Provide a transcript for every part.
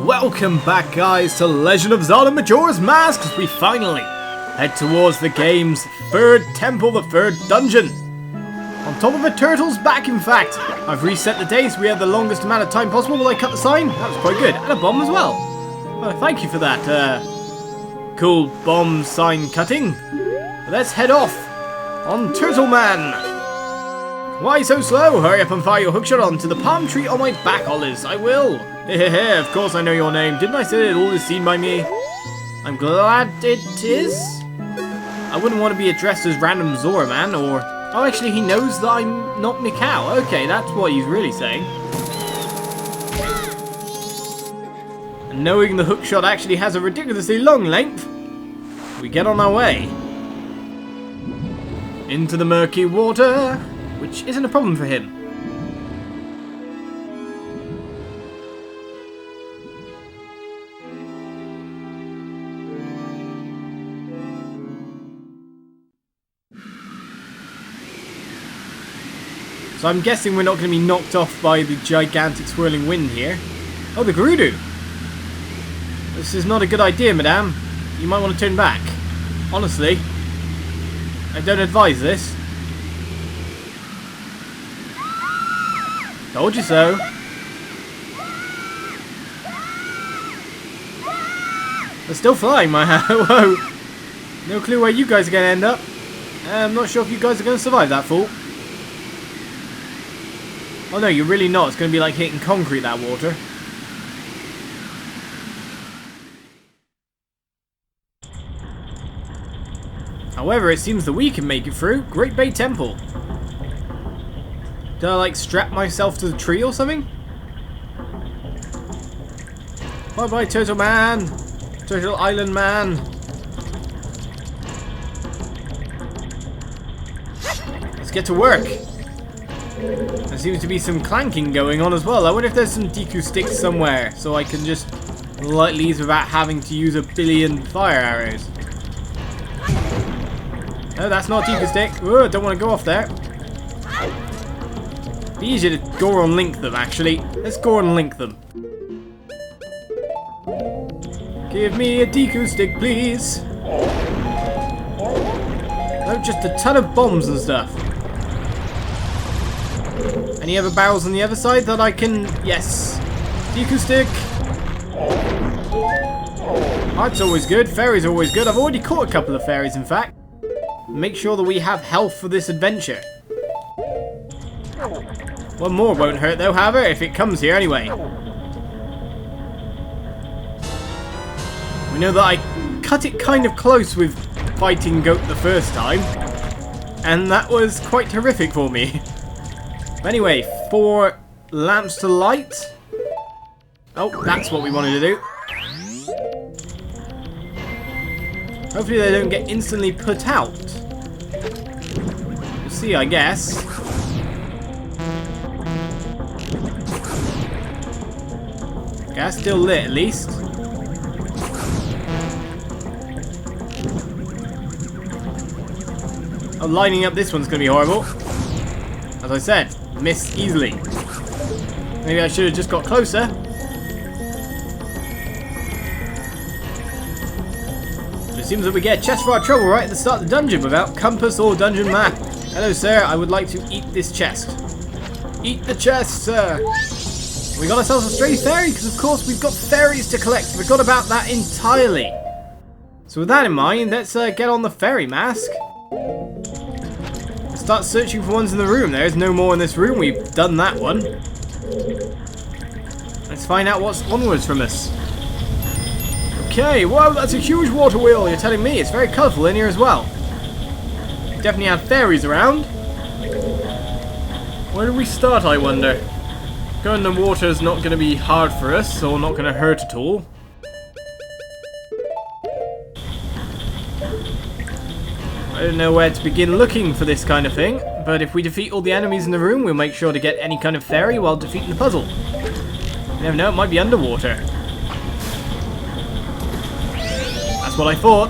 Welcome back, guys, to Legend of Zelda Majora's Mask as we finally head towards the game's third temple, the third dungeon. On top of a turtle's back, in fact. I've reset the day so we had the longest amount of time possible while I cut the sign. That was quite good. And a bomb as well. Thank you for that cool bomb sign cutting. Let's head off on Turtle Man. Why so slow? Hurry up and fire your hookshot onto the palm tree on my back, Oliz. I will. Hehehe, of course I know your name. Didn't I say that all is seen by me? I'm glad it is. I wouldn't want to be addressed as random Zora Man or... Oh, actually, he knows that I'm not Mikau. Okay, that's what he's really saying. And knowing the hookshot actually has a ridiculously long length, we get on our way. Into the murky water, which isn't a problem for him. So I'm guessing we're not going to be knocked off by the gigantic swirling wind here. Oh, the Gerudo! This is not a good idea, madame. You might want to turn back. Honestly, I don't advise this. Told you so. They're still flying, my whoa. No clue where you guys are going to end up. I'm not sure if you guys are going to survive that fall. Oh no, you're really not. It's going to be like hitting concrete, that water. However, it seems that we can make it through. Great Bay Temple. Did I like strap myself to the tree or something? Bye bye, Turtle Man. Turtle Island Man. Let's get to work. There seems to be some clanking going on as well. I wonder if there's some Deku sticks somewhere so I can just lightly use without having to use a billion fire arrows. No, that's not a Deku stick. Ooh, don't want to go off there. Be easier to Goron link them, actually. Let's Goron link them. Give me a Deku stick, please. No, just a ton of bombs and stuff. Any other barrels on the other side that I can... Yes. Deku stick. That's always good. Fairies are always good. I've already caught a couple of fairies, in fact. Make sure that we have health for this adventure. One more won't hurt, though, however, if it comes here anyway. We know that I cut it kind of close with fighting Goat the first time. And that was quite horrific for me. Anyway, 4 lamps to light. Oh, that's what we wanted to do. Hopefully they don't get instantly put out. We'll see, I guess. Gas still lit, at least. Oh, lining up this one's going to be horrible. As I said. Miss easily. Maybe I should have just got closer. But it seems that we get a chest for our trouble right at the start of the dungeon without compass or dungeon map. Hello, sir. I would like to eat this chest. Eat the chest, sir. We got ourselves a stray fairy because, of course, we've got fairies to collect. Forgot about that entirely. So with that in mind, let's get on the fairy mask. Start searching for ones in the room. There is no more in this room. We've done that one. Let's find out what's onwards from us. Okay, whoa, that's a huge water wheel. You're telling me. It's very colourful in here as well. Definitely have fairies around. Where do we start, I wonder? Going in the water is not going to be hard for us, or not going to hurt at all. I don't know where to begin looking for this kind of thing, but if we defeat all the enemies in the room, we'll make sure to get any kind of fairy while defeating the puzzle. You never know, it might be underwater. That's what I thought.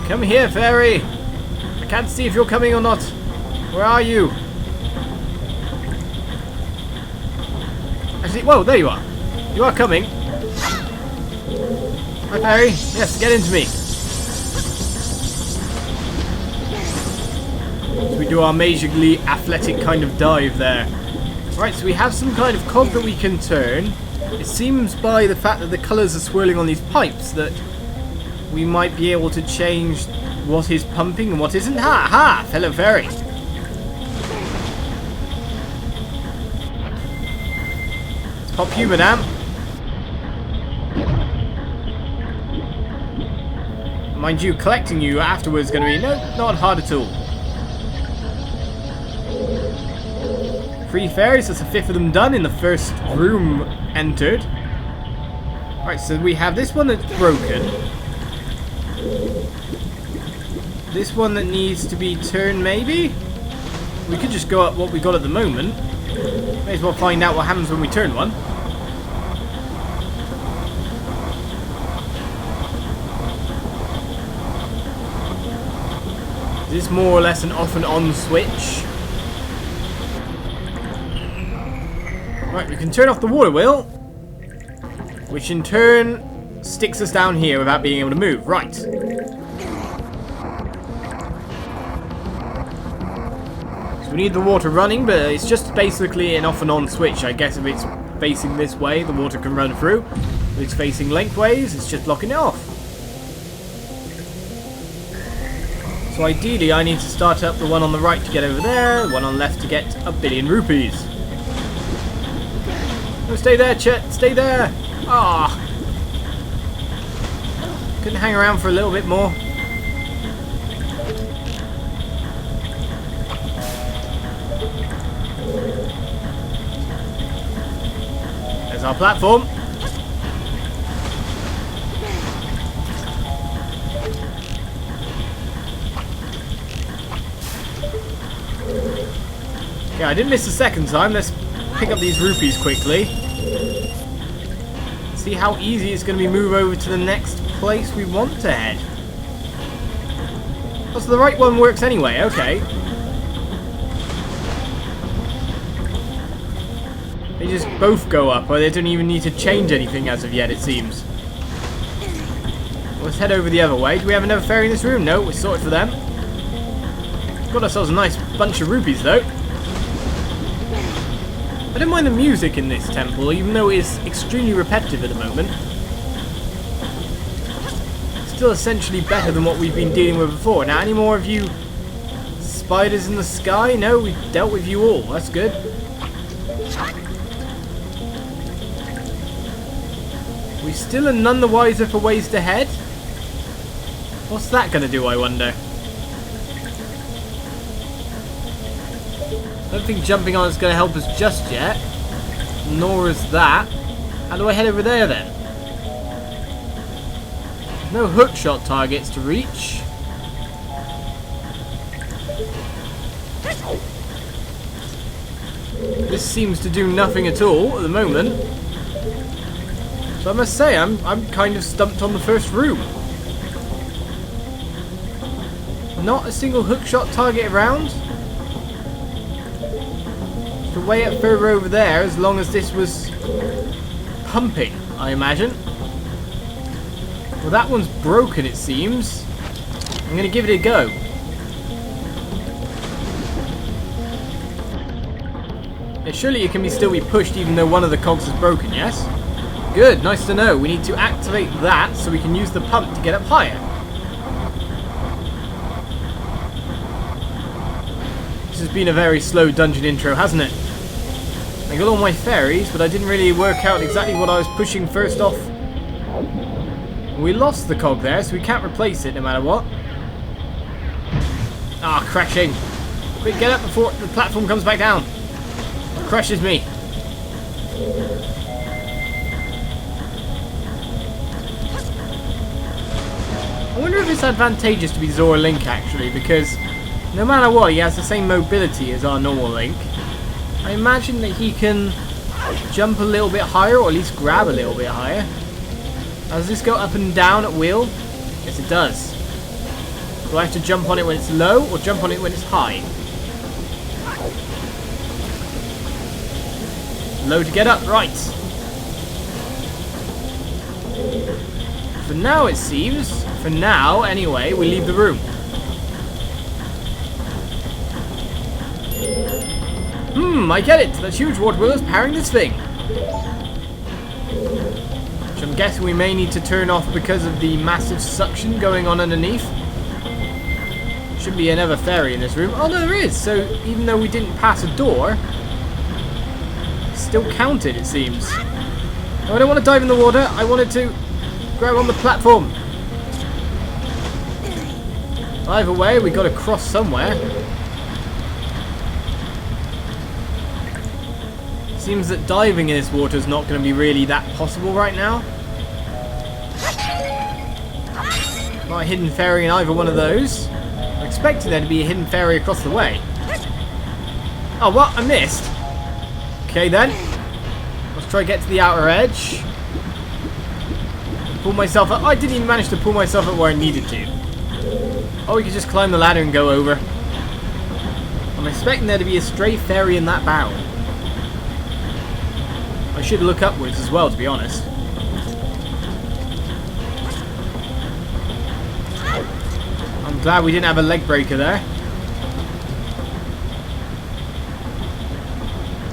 Come here, fairy. I can't see if you're coming or not. Where are you? Actually, whoa, there you are. You are coming. Hi, Fairy. Yes, get into me. So we do our majorly athletic kind of dive there. Right, so we have some kind of cog that we can turn. It seems by the fact that the colours are swirling on these pipes that we might be able to change what is pumping and what isn't. Ha ha! Fellow Fairy. Let's pop you, madame. Mind you, collecting you afterwards is going to be not hard at all. 3 fairies, that's a 5th of them done in the first room entered. Alright, so we have this one that's broken. This one that needs to be turned, maybe? We could just go up what we got at the moment. May as well find out what happens when we turn one. Is this more or less an off and on switch? Right, we can turn off the water wheel, which in turn sticks us down here without being able to move. Right. So we need the water running, but it's just basically an off and on switch. I guess if it's facing this way, the water can run through. If it's facing lengthways, it's just blocking it off. So ideally, I need to start up the one on the right to get over there, the one on the left to get 1 billion rupees. Oh, stay there, Chet. Stay there. Ah. Couldn't hang around for a little bit more. There's our platform. Yeah, I didn't miss the second time. Let's pick up these rupees quickly. See how easy it's going to be move over to the next place we want to head. Oh, so the right one works anyway. Okay. They just both go up, or they don't even need to change anything as of yet, it seems. Let's head over the other way. Do we have another fairy in this room? No, we're sorted for them. Got ourselves a nice bunch of rupees, though. I don't mind the music in this temple, even though it is extremely repetitive at the moment. Still essentially better than what we've been dealing with before. Now, any more of you spiders in the sky? No, we've dealt with you all. That's good. We still are none the wiser for ways to head. What's that going to do, I wonder? I don't think jumping on is going to help us just yet. Nor is that. How do I head over there then? No hookshot targets to reach. This seems to do nothing at all at the moment. So I must say, I'm kind of stumped on the first room. Not a single hookshot target around. To way up further over there, as long as this was pumping, I imagine. Well, that one's broken, it seems. I'm going to give it a go. Yeah, surely it can still be pushed even though one of the cogs is broken, yes? Good, nice to know. We need to activate that so we can use the pump to get up higher. This has been a very slow dungeon intro, hasn't it? I got all my fairies, but I didn't really work out exactly what I was pushing first off. We lost the cog there, so we can't replace it no matter what. Ah, crashing. Quick, get up before the platform comes back down. It crushes me. I wonder if it's advantageous to be Zora Link, actually, because no matter what, he has the same mobility as our normal Link. I imagine that he can jump a little bit higher, or at least grab a little bit higher. Does this go up and down at will? Yes, it does. Do I have to jump on it when it's low, or jump on it when it's high? Low to get up, right. For now, it seems. For now, anyway, we leave the room. I get it. That huge water wheel is powering this thing. Which I'm guessing we may need to turn off because of the massive suction going on underneath. Should be another fairy in this room. Oh, no, there is. So even though we didn't pass a door, it's still counted, it seems. No, I don't want to dive in the water. I wanted to grab on the platform. Either way, we got to cross somewhere. Seems that diving in this water is not going to be really that possible right now. Not a hidden fairy in either one of those. I expected there to be a hidden fairy across the way. Oh, what? I missed. Okay, then. Let's try to get to the outer edge. Pull myself up. I didn't even manage to pull myself up where I needed to. Oh, we could just climb the ladder and go over. I'm expecting there to be a stray fairy in that barrel. I should look upwards as well, to be honest. I'm glad we didn't have a leg breaker there.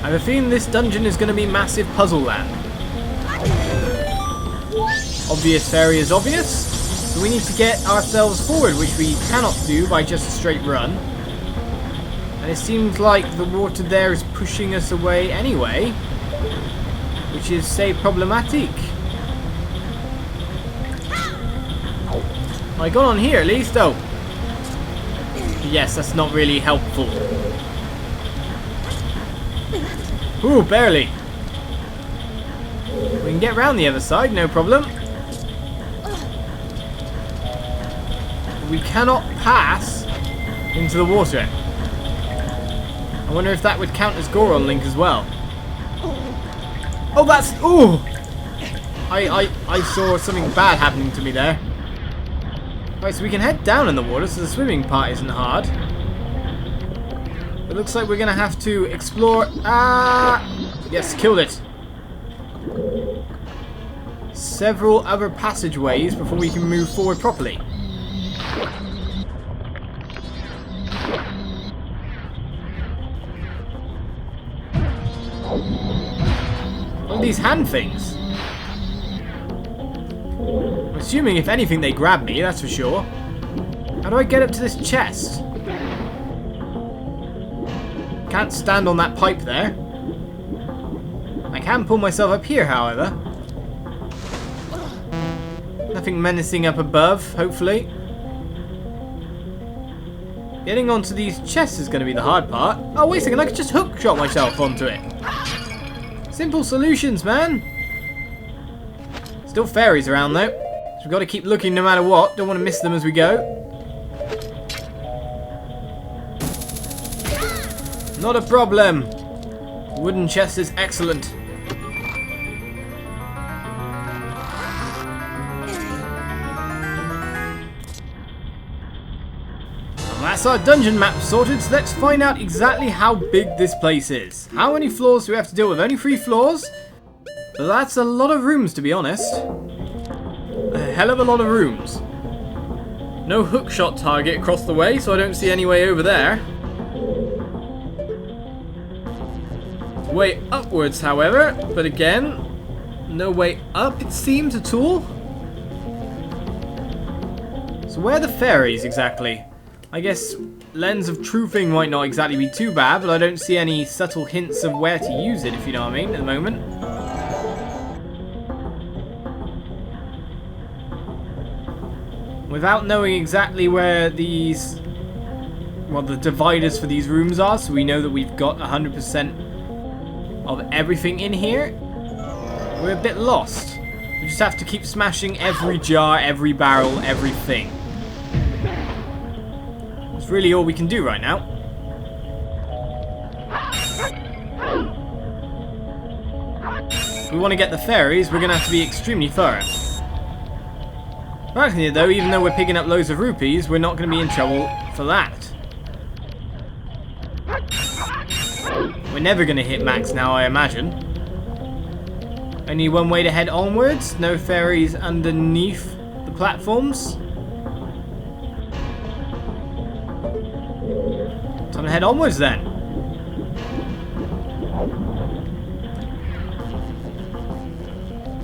I have a feeling this dungeon is going to be massive puzzle land. Obvious fairy is obvious. So we need to get ourselves forward, which we cannot do by just a straight run. And it seems like the water there is pushing us away anyway. Which is, say, problematic. I got on here at least, oh. Yes, that's not really helpful. Ooh, barely. We can get around the other side, no problem. We cannot pass into the water. I wonder if that would count as Goron Link as well. Oh, that's... Ooh! I saw something bad happening to me there. Right, so we can head down in the water, so the swimming part isn't hard. It looks like we're going to have to explore... Yes, killed it. Several other passageways before we can move forward properly. What are these hand things? I'm assuming if anything they grab me, that's for sure. How do I get up to this chest? Can't stand on that pipe there. I can pull myself up here, however. Nothing menacing up above, hopefully. Getting onto these chests is going to be the hard part. Oh, wait a second, I could just hook shot myself onto it. Simple solutions, man. Still fairies around, though. So we've got to keep looking no matter what. Don't want to miss them as we go. Not a problem. Wooden chest is excellent. That's our dungeon map sorted, so let's find out exactly how big this place is. How many floors do we have to deal with? Only 3 floors? But that's a lot of rooms, to be honest. A hell of a lot of rooms. No hookshot target across the way, so I don't see any way over there. Way upwards, however, but again, no way up, it seems, at all. So where are the fairies, exactly? I guess Lens of Truthing might not exactly be too bad, but I don't see any subtle hints of where to use it, if you know what I mean, at the moment. Without knowing exactly where these... well, the dividers for these rooms are, so we know that we've got 100% of everything in here, we're a bit lost. We just have to keep smashing every jar, every barrel, everything. That's really all we can do right now. If we want to get the fairies, we're going to have to be extremely thorough. Frankly though, even though we're picking up loads of rupees, we're not going to be in trouble for that. We're never going to hit max now, I imagine. Only one way to head onwards. No fairies underneath the platforms. Time to head onwards then.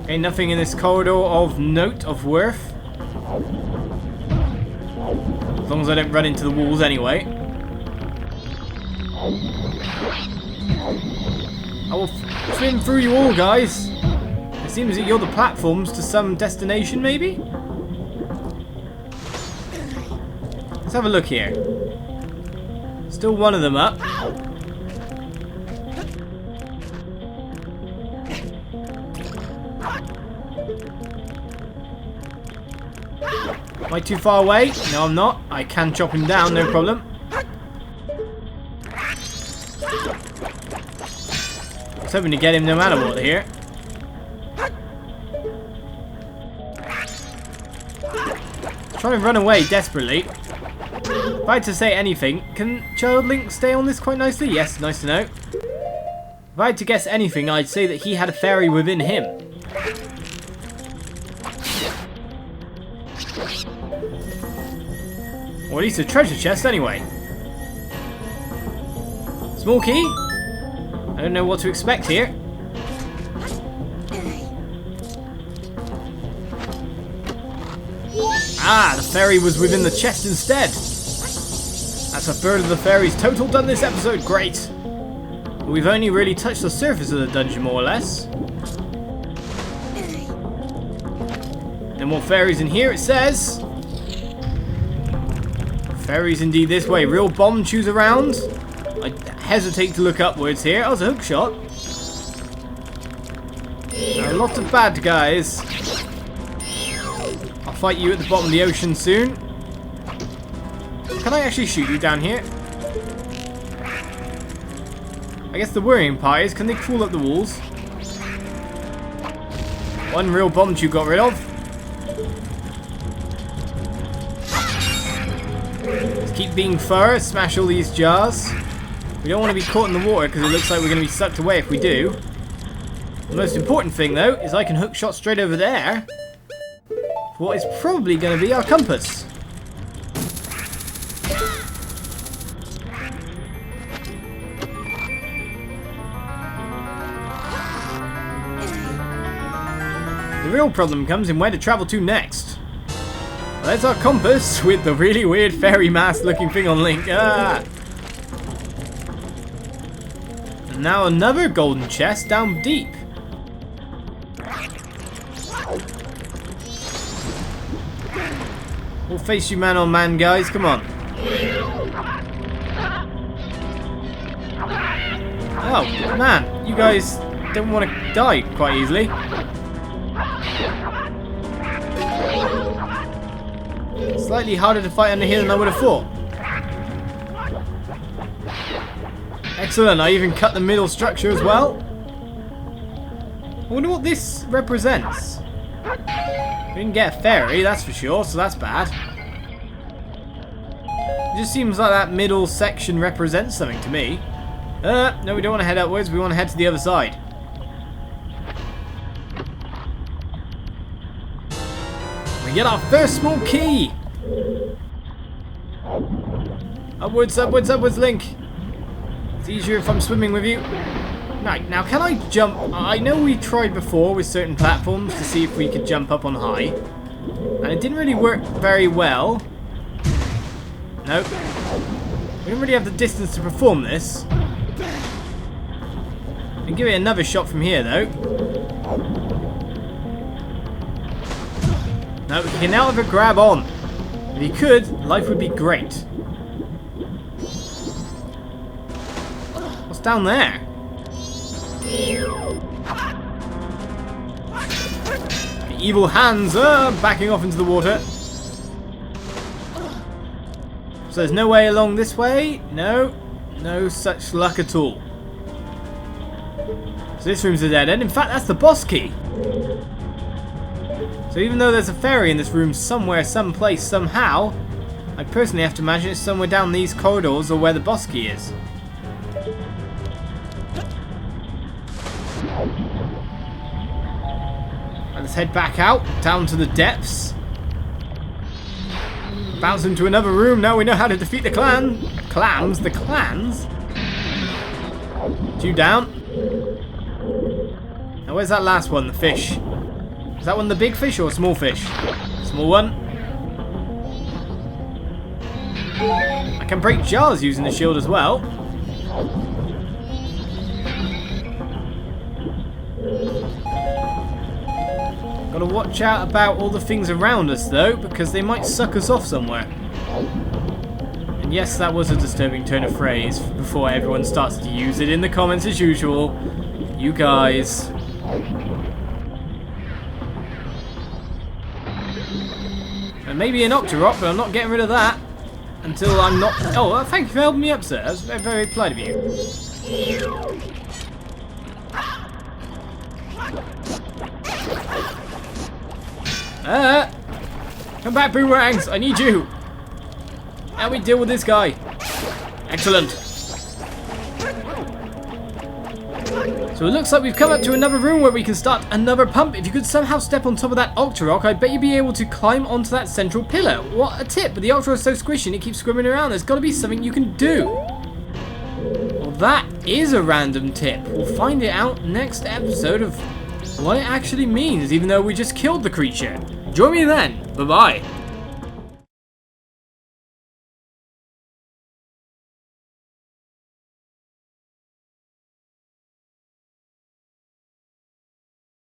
Okay, nothing in this corridor of note, of worth. As long as I don't run into the walls anyway. I will swim through you all, guys. It seems that you're the platforms to some destination, maybe? Let's have a look here. Still one of them up. Am I too far away? No, I'm not. I can chop him down, no problem. I was hoping to get him no matter what here. Trying to run away desperately. If I had to say anything, can Child Link stay on this quite nicely? Yes, nice to know. If I had to guess anything, I'd say that he had a fairy within him. Or at least a treasure chest anyway. Small key? I don't know what to expect here. Ah, the fairy was within the chest instead. That's a third of the fairies total done this episode. Great. We've only really touched the surface of the dungeon, more or less. No more fairies in here, it says. Fairies indeed this way. Real bomb chews around. I hesitate to look upwards here. Oh, it's a hook shot. A lot of bad guys. I'll fight you at the bottom of the ocean soon. Can I actually shoot you down here? I guess the worrying part is, can they crawl up the walls? One real bomb chew got rid of. Let's keep being fur, smash all these jars. We don't want to be caught in the water because it looks like we're going to be sucked away if we do. The most important thing though is I can hook shot straight over there for what is probably going to be our compass. The real problem comes in where to travel to next. Well, there's our compass with the really weird fairy mask looking thing on Link. Ah! And now another golden chest down deep. We'll face you man on man, guys. Come on. Oh, man. You guys don't want to die quite easily. Slightly harder to fight under here than I would have thought. Excellent, I even cut the middle structure as well. I wonder what this represents. We didn't get a fairy, that's for sure, so that's bad. It just seems like that middle section represents something to me. No, we don't want to head upwards, we want to head to the other side. We get our first small key! Upwards, upwards, upwards, Link! It's easier if I'm swimming with you. Right, now can I jump? I know we tried before with certain platforms to see if we could jump up on high. And it didn't really work very well. Nope. We don't really have the distance to perform this. I can give it another shot from here though. No, he can now have a grab on. If he could, life would be great. What's down there? The evil hands are backing off into the water. So there's no way along this way? No. No such luck at all. So this room's a dead end. In fact, that's the boss key. So even though there's a fairy in this room somewhere, someplace, somehow, I personally have to imagine it's somewhere down these corridors or where the boss key is. Let's head back out, down to the depths. bounce into another room. Now we know how to defeat the clams. The clans. 2 down. Now where's that last one? The fish. Is that one the big fish or a small fish? Small one. I can break jars using the shield as well. Gotta watch out about all the things around us though, because they might suck us off somewhere. And yes, that was a disturbing turn of phrase before everyone starts to use it in the comments as usual. You guys. And maybe an Octorok, but I'm not getting rid of that until I'm not... Oh, thank you for helping me up, sir. That's very, very polite of you. Come back, boomerangs. I need you. How we deal with this guy? Excellent. So it looks like we've come up to another room where we can start another pump. If you could somehow step on top of that Octorok, I bet you'd be able to climb onto that central pillar. What a tip, but the Octorok is so squishy and it keeps swimming around. There's got to be something you can do. Well, that is a random tip. We'll find it out next episode of what it actually means, even though we just killed the creature. Join me then. Bye-bye.